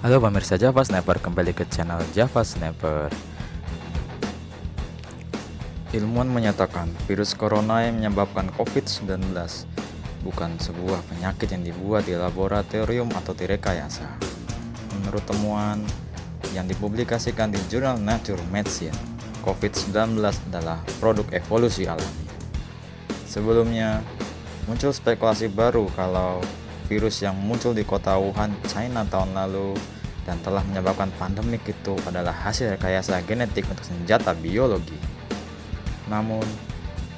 Halo pemirsa Java Sniper, kembali ke channel Java Sniper. Ilmuwan menyatakan virus corona yang menyebabkan COVID-19 bukan sebuah penyakit yang dibuat di laboratorium atau direkayasa. Menurut temuan yang dipublikasikan di jurnal Nature Medicine, COVID-19 adalah produk evolusi alami. Sebelumnya, muncul spekulasi baru kalau virus yang muncul di kota Wuhan, China tahun lalu dan telah menyebabkan pandemik itu adalah hasil rekayasa genetik untuk senjata biologi. Namun,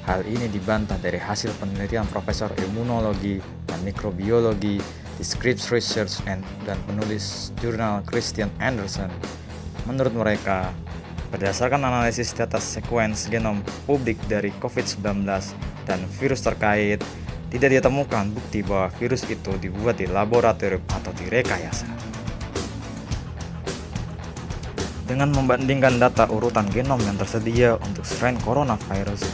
hal ini dibantah dari hasil penelitian Profesor Imunologi dan Mikrobiologi di Scripps Research dan penulis jurnal Christian Anderson. Menurut mereka, berdasarkan analisis data sekuens genom publik dari COVID-19 dan virus terkait, tidak ditemukan bukti bahwa virus itu dibuat di laboratorium atau direkayasa. Dengan membandingkan data urutan genom yang tersedia untuk strain coronavirus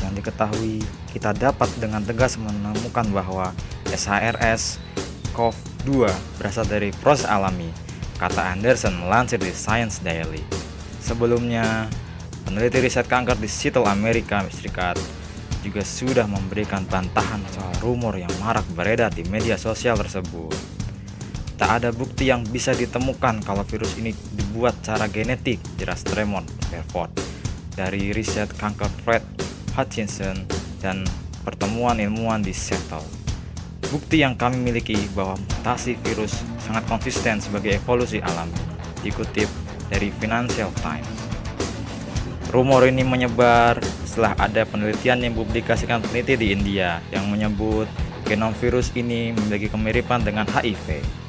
yang diketahui, kita dapat dengan tegas menemukan bahwa SARS-CoV-2 berasal dari proses alami, kata Anderson melansir di Science Daily. Sebelumnya, peneliti riset kanker di Seattle, Amerika Serikat juga sudah memberikan bantahan soal rumor yang marak beredar di media sosial tersebut. Tak ada bukti yang bisa ditemukan kalau virus ini dibuat secara genetik, jelas Tremont Herford dari riset kanker Fred Hutchinson dan pertemuan ilmuwan di Seattle. Bukti yang kami miliki bahwa mutasi virus sangat konsisten sebagai evolusi alami, dikutip dari Financial Times. Rumor ini menyebar setelah ada penelitian yang dipublikasikan peneliti di India yang menyebut genom virus ini memiliki kemiripan dengan HIV.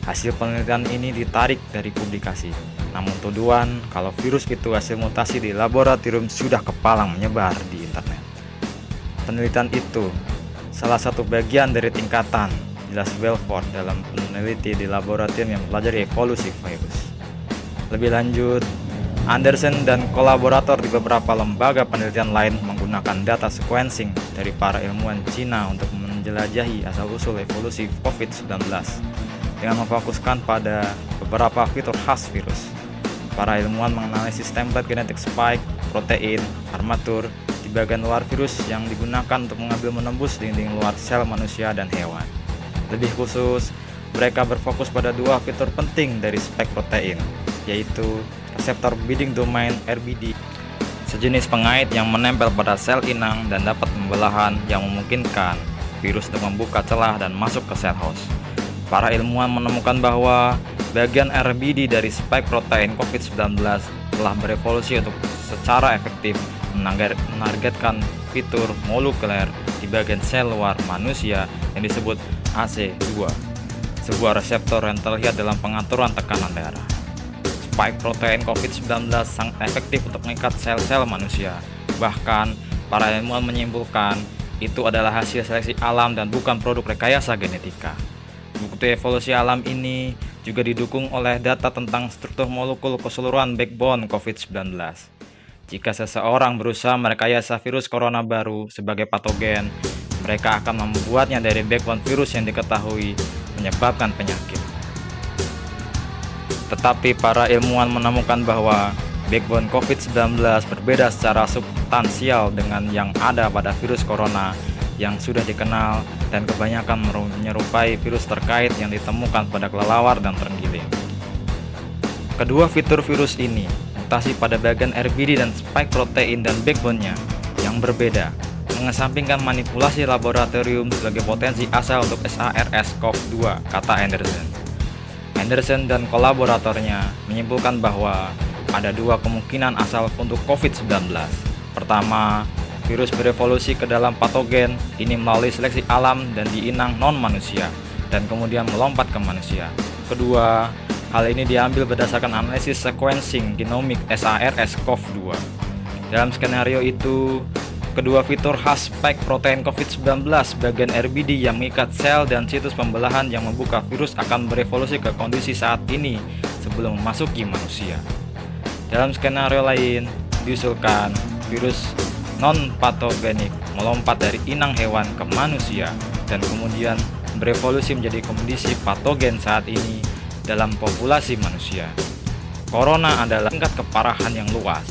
Hasil penelitian ini ditarik dari publikasi, namun tuduhan kalau virus itu hasil mutasi di laboratorium sudah kepalang menyebar di internet. Penelitian itu salah satu bagian dari tingkatan, jelas Belfort dalam peneliti di laboratorium yang mempelajari evolusi virus. Lebih lanjut, Anderson dan kolaborator di beberapa lembaga penelitian lain menggunakan data sequencing dari para ilmuwan Cina untuk menjelajahi asal-usul evolusi COVID-19 dengan memfokuskan pada beberapa fitur khas virus. Para ilmuwan menganalisis template genetik spike, protein, armatur di bagian luar virus yang digunakan untuk mengambil menembus dinding luar sel manusia dan hewan. Lebih khusus, mereka berfokus pada dua fitur penting dari spike protein, yaitu reseptor binding domain RBD, sejenis pengait yang menempel pada sel inang dan dapat pembelahan yang memungkinkan virus untuk membuka celah dan masuk ke sel host. Para ilmuwan menemukan bahwa bagian RBD dari spike protein COVID-19 telah berevolusi untuk secara efektif menargetkan fitur molekuler di bagian sel luar manusia yang disebut AC2, sebuah reseptor yang terlihat dalam pengaturan tekanan darah. Spike protein COVID-19 sangat efektif untuk mengikat sel-sel manusia. Bahkan, para ilmuwan menyimpulkan itu adalah hasil seleksi alam dan bukan produk rekayasa genetika. Bukti evolusi alam ini juga didukung oleh data tentang struktur molekul keseluruhan backbone COVID-19. Jika seseorang berusaha merekayasa virus corona baru sebagai patogen, mereka akan membuatnya dari backbone virus yang diketahui menyebabkan penyakit. Tetapi para ilmuwan menemukan bahwa backbone COVID-19 berbeda secara substansial dengan yang ada pada virus corona yang sudah dikenal dan kebanyakan menyerupai virus terkait yang ditemukan pada kelelawar dan terenggiling. Kedua fitur virus ini, mutasi pada bagian RBD dan spike protein dan backbone-nya yang berbeda, mengesampingkan manipulasi laboratorium sebagai potensi asal untuk SARS-CoV-2, kata Anderson. Anderson dan kolaboratornya menyimpulkan bahwa ada dua kemungkinan asal untuk COVID-19. Pertama, virus berevolusi ke dalam patogen ini melalui seleksi alam dan di inang non-manusia, dan kemudian melompat ke manusia. Kedua, hal ini diambil berdasarkan analisis sequencing genomik SARS-CoV-2. Dalam skenario itu, kedua fitur khas spike protein COVID-19 bagian RBD yang mengikat sel dan situs pembelahan yang membuka virus akan berevolusi ke kondisi saat ini sebelum memasuki manusia. Dalam skenario lain, diusulkan virus non-patogenik melompat dari inang hewan ke manusia dan kemudian berevolusi menjadi kondisi patogen saat ini dalam populasi manusia. Corona adalah tingkat keparahan yang luas.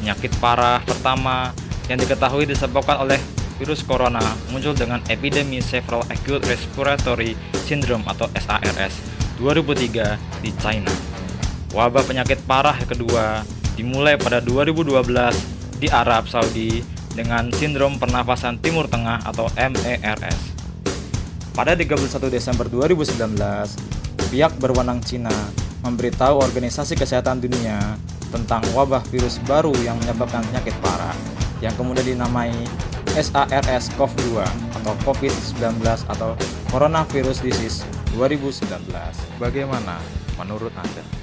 Penyakit parah pertama yang diketahui disebabkan oleh virus corona muncul dengan epidemi Severe Acute Respiratory Syndrome atau SARS 2003 di China. Wabah penyakit parah yang kedua dimulai pada 2012 di Arab Saudi dengan sindrom pernapasan Timur Tengah atau MERS. Pada 31 Desember 2019, pihak berwenang Cina memberitahu Organisasi Kesehatan Dunia tentang wabah virus baru yang menyebabkan penyakit parah yang kemudian dinamai SARS-CoV-2 atau COVID-19 atau Coronavirus Disease 2019. Bagaimana menurut Anda?